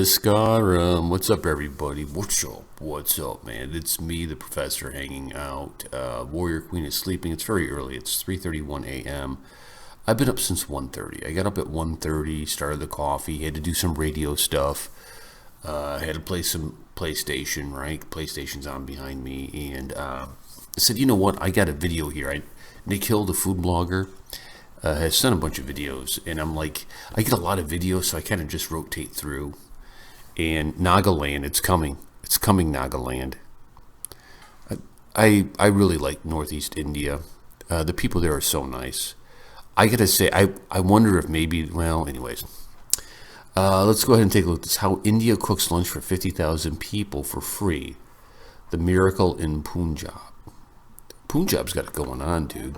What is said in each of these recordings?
Namaskaram. What's up, everybody? What's up? What's up, man? It's me, the professor, hanging out. Warrior Queen is sleeping. It's very early. It's 3:31 a.m. I've been up since 1:30. I got up at 1:30, started the coffee, had to do some radio stuff. Had to play some PlayStation, right? PlayStation's on behind me. And I said, you know what? I got a video here. Nick Hill, the food blogger, has sent a bunch of videos. And I'm like, I get a lot of videos, so I kind of just rotate through. And Nagaland, it's coming. It's coming, Nagaland. I really like Northeast India. The people there are so nice. I gotta say, I wonder if maybe, well, anyways. Let's go ahead and take a look at this. How India cooks lunch for 50,000 people for free. The miracle in Punjab. Punjab's got it going on, dude.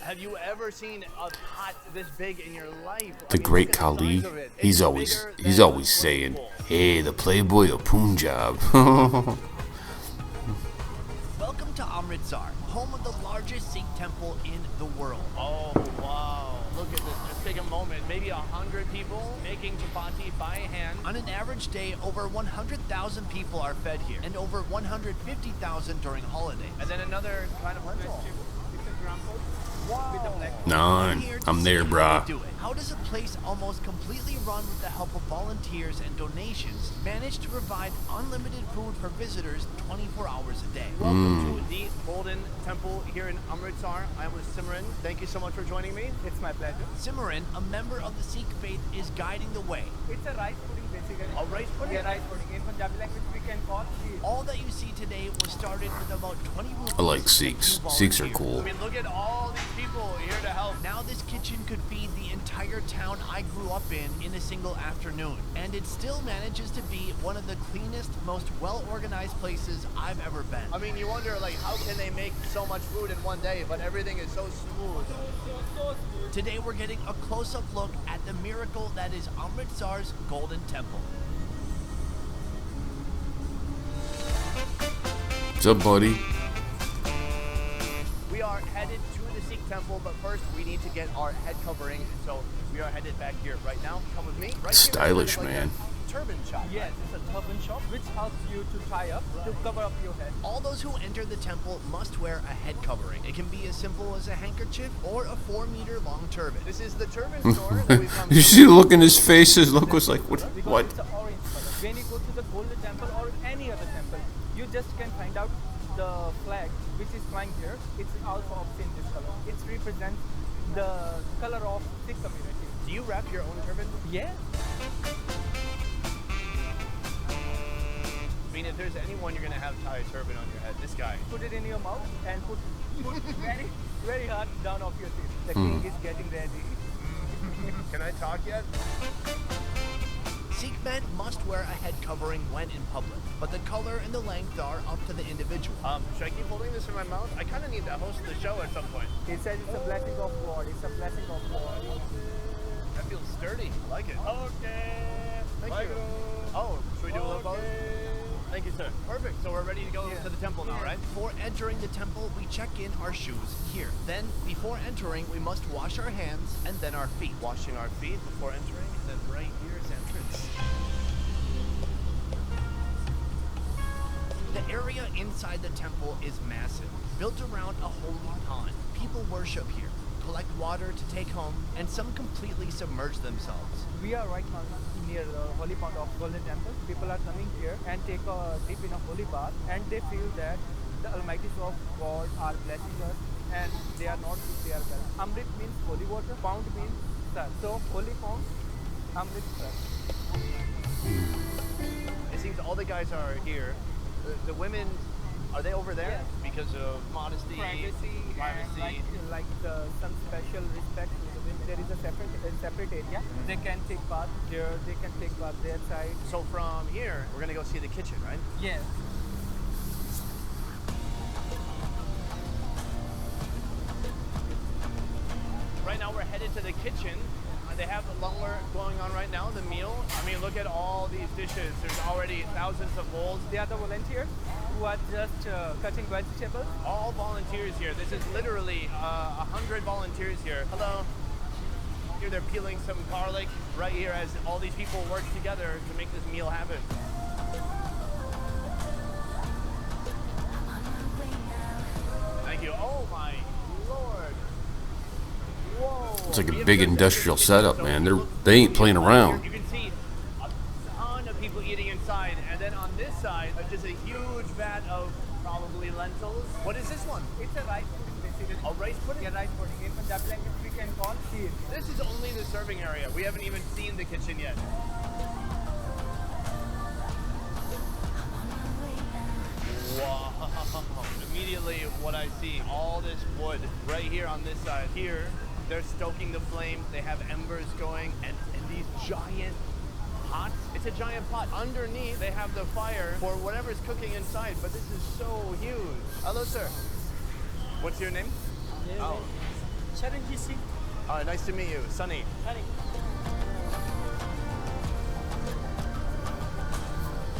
Have you ever seen a pot this big in your life? The great Kali, he's always saying, "Hey, the Playboy of Punjab." Welcome to Amritsar, home of the largest Sikh temple in the world. Oh, wow. Look at this. Just take a moment. Maybe 100 people making chapati by hand. On an average day, over 100,000 people are fed here, and over 150,000 during holidays. And then another kind of lentil. Wow. Nah, I'm there, brah. How does a place almost completely run with the help of volunteers and donations manage to provide unlimited food for visitors 24 hours a day? Welcome to the Golden Temple here in Amritsar. I'm with Simran. Thank you so much for joining me. It's my pleasure. Simran, a member of the Sikh faith, is guiding the way. It's a rice pudding basically. A rice pudding? Yeah, rice pudding. In Punjabi language we can call it. All that you see today was started with about 20 rupees. I like Sikhs. Sikhs are cool. I mean, look at all these people here to help. Now this kitchen could feed the entire town I grew up in a single afternoon. And it still manages to be one of the cleanest, most well-organized places I've ever been. I mean, you wonder, like, how can they make so much food in one day, but everything is so smooth. Today we're getting a close-up look at the miracle that is Amritsar's Golden Temple. What's up, buddy? We are headed to the Sikh temple, but first we need to get our head covering. So we are headed back here right now. Come with me. Right Stylish, here, man. Turban shop. Yes, it's a turban shop which helps you to tie up, to cover up your head. All those who enter the temple must wear a head covering. It can be as simple as a handkerchief or a 4-meter long turban. This is the turban store that we've come to. You see the look in his face? His look was like, Because what? it's an orange color. When you go to the Golden Temple or any other temple, you just can find out the flag which is flying here. It's also obtained this color. It represents the color of Sikh community. Do you wrap your own turban? Yeah. I mean, if there's anyone you're going to have tie a turban on your head, this guy. Put it in your mouth and put very, very hard down off your teeth. The king is getting ready. Can I talk yet? Sikh men must wear a head covering when in public, but the color and the length are up to the individual. Should I keep holding this in my mouth? I kind of need to host the show at some point. He said it's a blessing of God. It's a blessing of God. That feels sturdy. I like it. Okay. Thank you. Oh, should we do a little pose? Thank you, sir. Perfect. So we're ready to go to the temple now, right? Before entering the temple, we check in our shoes here. Then, before entering, we must wash our hands and then our feet. Washing our feet before entering, and then right here is entrance. The area inside the temple is massive, built around a holy pond. People worship here, collect water to take home, and some completely submerge themselves. We are right now near the holy pond of Golden Temple. People are coming here and take a dip in a holy bath, and they feel that the almighties of God are blessing us and they are not sick, they are well. Amrit means holy water, pound means sun. So holy pound, Amrit sun. It seems all the guys are here. The women, are they over there? Yes. Because of modesty, Privacy, and like some special respect to the women. There is a separate area. They can take bath here, they can take bath their side. So from here, we're gonna go see the kitchen, right? Yes. Right now we're headed to the kitchen. They have the lumber going on right now, the meal. I mean, look at all these dishes. There's already thousands of bowls. They are the volunteers who are just cutting vegetables. All volunteers here. This is literally 100 volunteers here. Hello. Here they're peeling some garlic right here as all these people work together to make this meal happen. Thank you. Oh my Lord. Whoa. It's like a big industrial setup, man. They ain't playing around. You can see a ton of people eating inside, and then on this side, just a huge vat of probably lentils. What is this one? It's a rice pudding basically. A rice pudding? Yeah, rice pudding. In Punjab language we can call kheer. This is only the serving area. We haven't even seen the kitchen yet. Wow. Immediately what I see, all this wood right here on this side. Here, they're stoking the flame. They have embers going and these giant pots. It's a giant pot. Underneath, they have the fire for whatever's cooking inside, but this is so huge. Hello, sir. What's your name? Oh. Charanjit Singh. Nice to meet you. Sunny.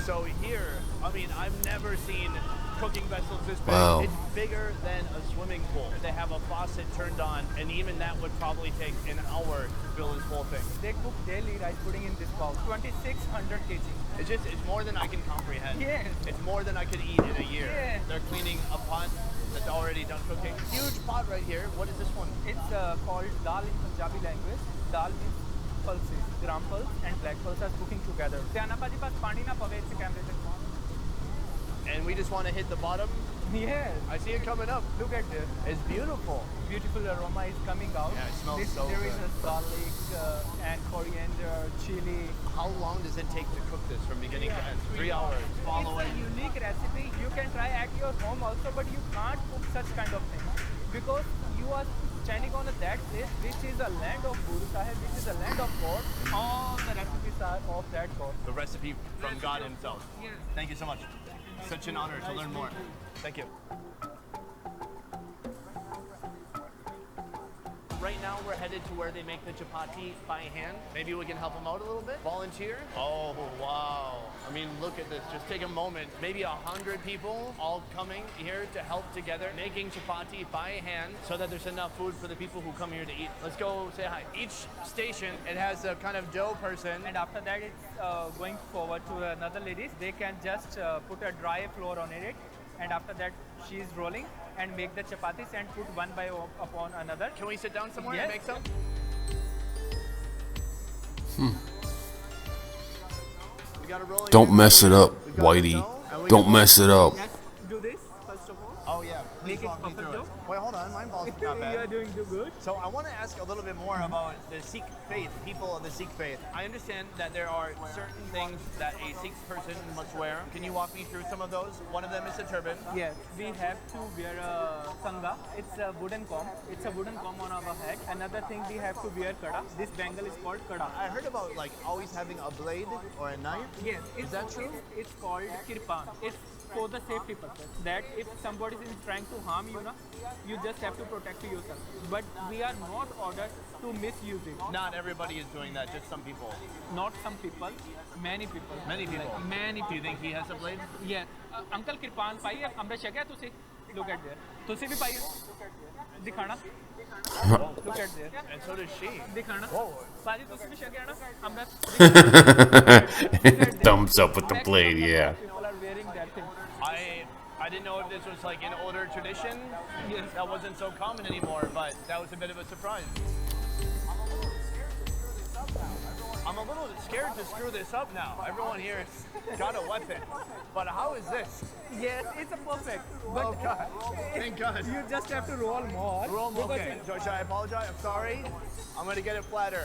So here, I mean, I've never seen cooking vessels this big. Wow. It's bigger than a swimming pool. They have a faucet turned on, and even that would probably take an hour to fill this whole thing. They cook daily rice pudding in this bowl. 2,600 kg. It's more than I can comprehend. Yes. It's more than I could eat in a year. Yes. They're cleaning a pot that's already done cooking. Huge pot right here. What is this one? It's called dal in Punjabi language. Dal means pulses. Gram pulse and black pulse are cooking together. Tyana paji paas pani na pave isse camera se. And we just want to hit the bottom. Yes. I see it coming up. Look at this. It's beautiful. Beautiful aroma is coming out. Yeah, it smells so There is good. a garlic and coriander, chili. How long does it take to cook this from beginning to end? 3 hours. Follow it. It's a unique recipe. You can try at your home also, but you can't cook such kind of thing because you are standing on that place, which is a land of Guru Sahib, which is a land of God. All the recipes are of that God. The recipe from God himself. Yes. Thank you so much. Such an honor to learn more. Thank you. Right now we're headed to where they make the chapati by hand. Maybe we can help them out a little bit. Volunteer? Oh, wow. I mean, look at this. Just take a moment. Maybe 100 people all coming here to help together, making chapati by hand so that there's enough food for the people who come here to eat. Let's go say hi. Each station, it has a kind of dough person. And after that, it's going forward to another ladies. They can just put a dry flour on it, and after that, she is rolling and make the chapatis and put one by upon another. Can we sit down somewhere Yes. and make some? We got a rolling. Don't mess it up, Whitey. Don't mess it up. Let's do this first of all. Oh yeah, please Make it walk me perfect through it. dough. Wait, hold on, my ball's not You are bad. doing good. So I want to ask a little bit more about the Sikh faith, people of the Sikh faith. I understand that there are certain things that a Sikh person must wear. Can you walk me through some of those? One of them is a turban. Yes, we have to wear a kanga. It's a wooden comb. It's a wooden comb on our head. Another thing we have to wear kada. This bangle is called kada. I heard about like always having a blade or a knife. Yes, Is that true? It's called kirpan. It's for the safety purpose. That if somebody is trying to harm you, you just have to protect yourself. But we are not ordered to misuse it. Not everybody is doing that, just some people. Not some people, many people. Many people. Like, many Do people. you think he has a blade? Yes. Uncle kirpan पाई अमृत छकिया तुसी? Look at there. तुसी भी पाई? दिखाना. Look at there. And so does she. दिखाना. पाजी तुसी भी छकिया ना? अमृत. Thumbs up with the blade, yeah. People are wearing that thing. I didn't know if this was like an older tradition. Yes. That wasn't so common anymore, but that was a bit of a surprise. I'm a little scared to screw this up now. Everyone here has got a weapon. But how is this? Yes, it's a perfect. But Oh God, thank God. you just have to roll more. Roll them, because okay. Should I apologize? I'm sorry. I'm gonna get it flatter.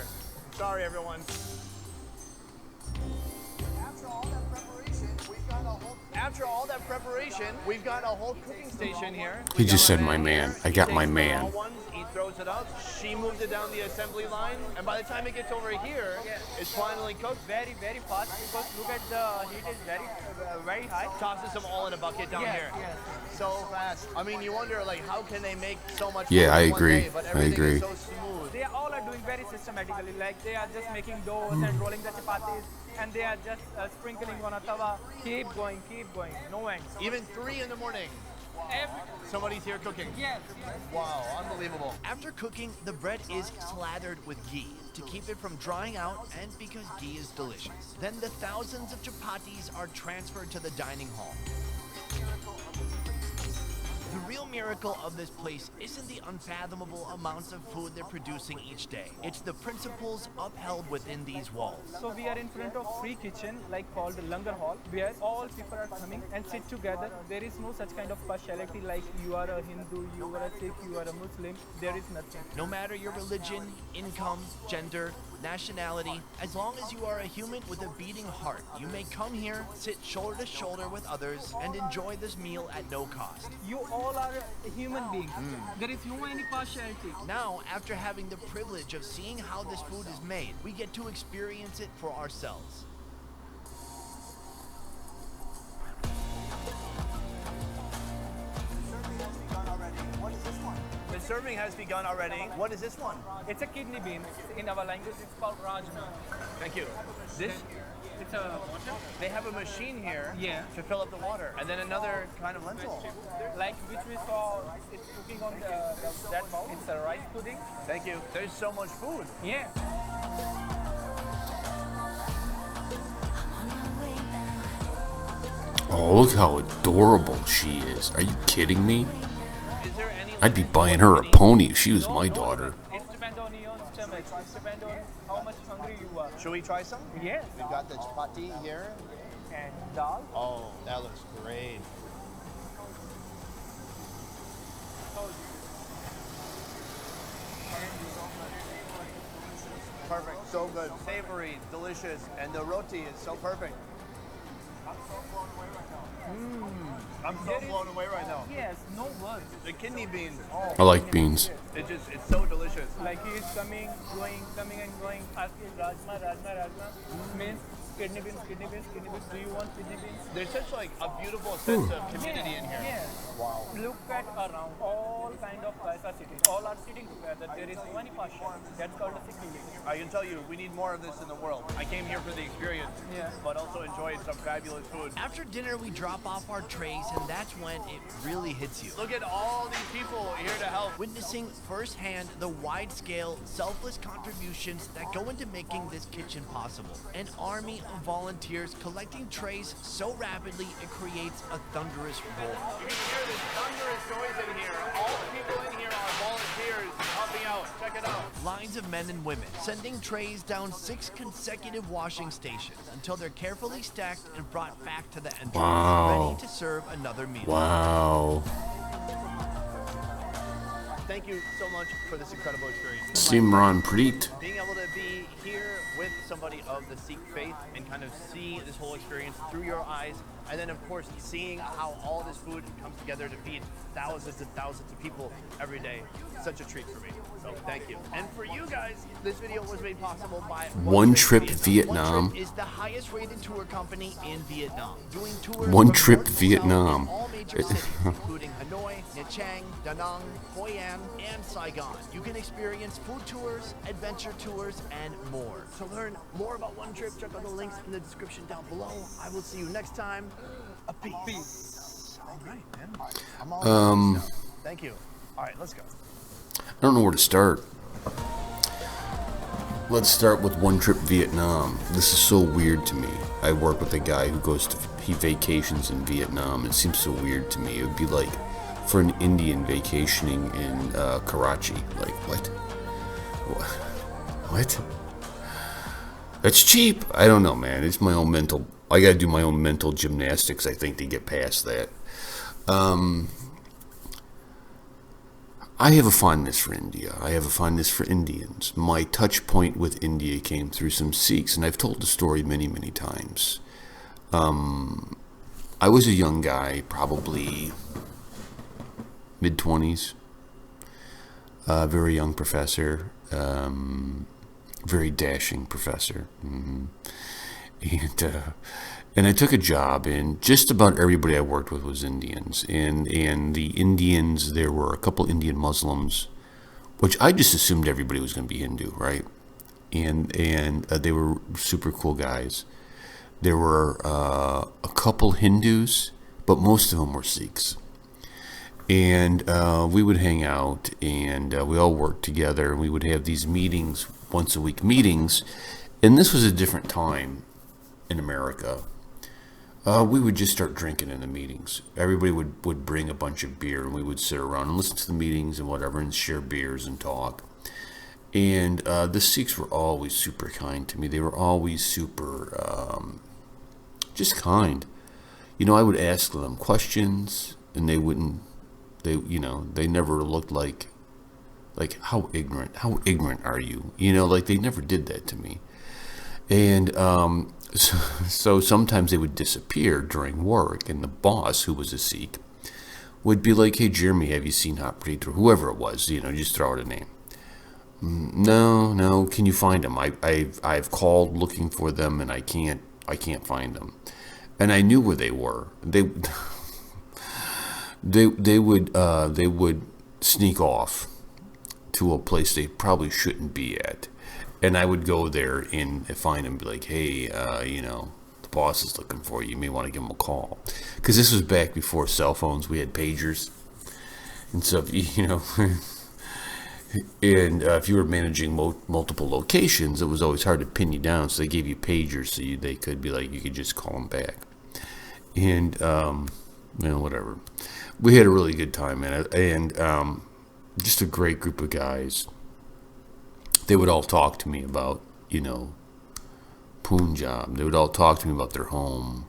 Sorry, everyone. After all that preparation, we've got a whole cooking station here. He We just got said, a "My man." here. I He got takes my the man. raw ones, he throws it up. She moves it down the assembly line, and by the time it gets over here, it's finally cooked. very, very fast because look at the heat is very high. Tosses them all in a bucket down Yes, here. yes. So fast. I mean, you wonder like how can they make so much? Yeah, food I in one agree. day, but I everything agree. is so smooth. They all are doing very systematically. Like they are just making doughs and rolling the chapatis, and they are just sprinkling on a tawa. Keep going, no end. Even 3 in the morning, somebody's here cooking. Yes. Wow, unbelievable. After cooking, the bread is slathered with ghee to keep it from drying out and because ghee is delicious. Then the thousands of chapatis are transferred to the dining hall. The real miracle of this place isn't the unfathomable amounts of food they're producing each day. It's the principles upheld within these walls. So we are in front of free kitchen, like called Langar Hall, where all people are coming and sit together. There is no such kind of partiality like you are a Hindu, you are a Sikh, you are a Muslim. There is nothing. No matter your religion, income, gender, nationality, as long as you are a human with a beating heart, you may come here, sit shoulder to shoulder with others, and enjoy this meal at no cost. You all are human beings. There is no any partiality. Now, after having the privilege of seeing how this food is made, we get to experience it for ourselves. The serving has begun already. What is this one? It's a kidney bean. In our language, it's called rajma. Thank you. This, It's a water, they have a machine here Yeah. to fill up the water. And then another kind of lentil. like which we saw. It's cooking on that bowl. It's a rice pudding. Thank you. There's so much food. Yeah. Oh, look how adorable she is. Are you kidding me? Is there any I'd be buying her a pony if she was my daughter. It depends on your stomach. It depends on how much hungry you are. Should we try some? Yes. We've got the chapati here. And dal. Oh, that looks great. Perfect. So good. Savory, delicious, and the roti is so perfect. I'm so blown away right now. Yes. No words. The kidney beans. I like beans. It's so delicious. Like he is coming, going, coming and going, asking rajma, rajma, rajma. Means kidney beans, kidney beans, kidney beans. Do you want kidney beans? There's such like a beautiful sense of community in here. Yes. Wow. Look at around. All kind of Kaisa cities. All are sitting together. There is no any partial. That's called a Sikh village. I can tell you, we need more of this in the world. I came here for the experience, Yeah. but also enjoyed some fabulous food. After dinner, we drop off our trays, and that's when it really hits you. Look at all these people here to help. Witnessing firsthand the wide-scale, selfless contributions that go into making this kitchen possible. An army of volunteers collecting trays so rapidly it creates a thunderous roar. You can hear this thunderous noise in here. All the people in here are volunteers helping out. Check it out. Lines of men and women sending trays down 6 consecutive washing stations until they're carefully stacked and brought back to the entrance, Wow. ready to serve another meal. Wow. Thank you so much for this incredible experience. Simran Preet. Being able to be here with somebody of the Sikh faith and kind of see this whole experience through your eyes, and then of course seeing how all this food comes together to feed thousands and thousands of people every day. Such a treat for me. So thank you. And for you guys, this video was made possible by One Trip One Vietnam. Trip is the highest rated tour company in Vietnam, doing tours One from Trip north to south Vietnam. in all major cities, including Hanoi, Nha Trang, Da Nang, Hoi An, and Saigon. You can experience food tours, adventure tours, and more. To learn more about One Trip, check out the links in the description down below. I will see you next time. A peace. All right, man. I'm all Thank you. All right, let's go. I don't know where to start. Let's start with One Trip Vietnam. This is so weird to me. I work with a guy who he vacations in Vietnam. It seems so weird to me. It would be like for an Indian vacationing in Karachi. Like, what? What? It's cheap. I don't know, man. It's my own mental. I gotta do my own mental gymnastics, I think, to get past that. I have a fondness for India. I have a fondness for Indians. My touch point with India came through some Sikhs, and I've told the story many, many times. I was a young guy, probably mid-20s, very young professor, very dashing professor. And I took a job, and just about everybody I worked with was Indians. And the Indians, there were a couple Indian Muslims, which I just assumed everybody was going to be Hindu, right? And they were super cool guys. There were a couple Hindus, but most of them were Sikhs. And we would hang out, and we all worked together, and we would have these meetings once a week meetings, and this was a different time in America. We would just start drinking in the meetings. Everybody would bring a bunch of beer, and we would sit around and listen to the meetings and whatever, and share beers and talk. And the Sikhs were always super kind to me. They were always super just kind. You know, I would ask them questions, and they wouldn't. They never looked like how ignorant are you? You know, like they never did that to me. And so sometimes they would disappear during work, and the boss, who was a Sikh, would be like, "Hey, Jeremy, have you seen Harpreet?" Or whoever it was, you know, just throw out a name. No, can you find them? I've called looking for them, and I can't find them. And I knew where they were. They would sneak off to a place they probably shouldn't be at. And I would go there and find him and be like, "Hey, the boss is looking for you. You may want to give him a call." Because this was back before cell phones. We had pagers. And so, and if you were managing multiple locations, it was always hard to pin you down. So they gave you pagers so they could be like, you could just call them back. And, whatever. We had a really good time, man. And just a great group of guys. They would all talk to me about, Punjab. They would all talk to me about their home.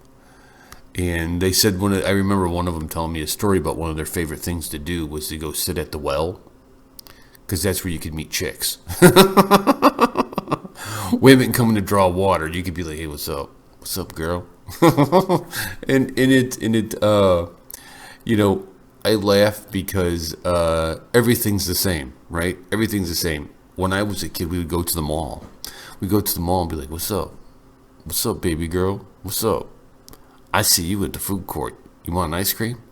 And they said, I remember one of them telling me a story about one of their favorite things to do was to go sit at the well, because that's where you could meet chicks. Women coming to draw water. You could be like, "Hey, what's up? What's up, girl?" and I laugh because everything's the same, right? Everything's the same. When I was a kid, we would go to the mall. We'd go to the mall and be like, "What's up? What's up, baby girl? What's up? I see you at the food court. You want an ice cream?"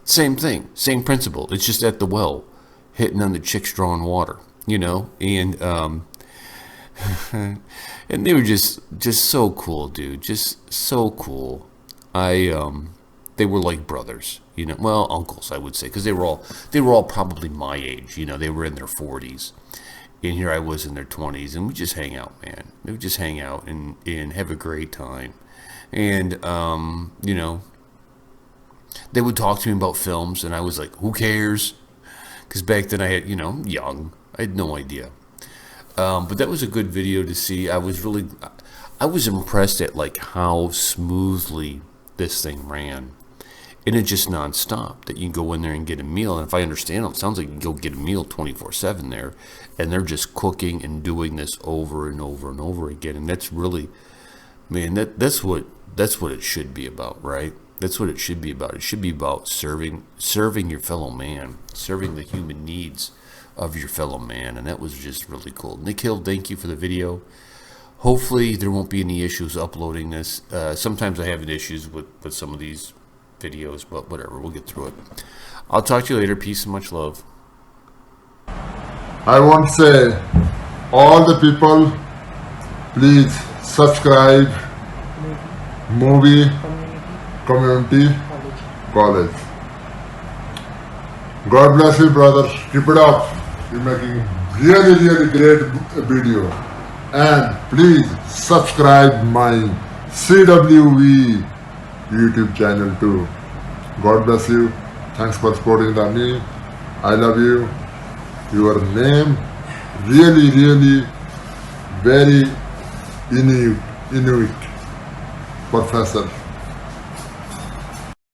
Same thing, same principle. It's just at the well, hitting on the chicks drawing water, and and they were just so cool, dude, just so cool. They were like brothers, well, uncles, I would say, because they were all probably my age, they were in their 40s. And here I was in their 20s, and we just hang out, man. We would just hang out and have a great time. And, they would talk to me about films, and I was like, who cares? Because back then I had, young. I had no idea. But that was a good video to see. I was impressed at, how smoothly this thing ran. And it just nonstop, that you can go in there and get a meal. And if I understand it sounds like you can go get a meal 24/7 there. And they're just cooking and doing this over and over and over again. And that's really, man, that's what it should be about, right? That's what it should be about. It should be about serving your fellow man, serving the human needs of your fellow man. And that was just really cool. Nikhil, thank you for the video. Hopefully there won't be any issues uploading this. Sometimes I have issues with some of these videos, but whatever, we'll get through it. I'll talk to you later. Peace and much love. I want to say, all the people, please subscribe Movie Community College. God bless you, brothers. Keep it up. You're making really great video. And please subscribe my CWV YouTube channel too. God bless you. Thanks for supporting me. I love you. Your name really very Inuit Professor.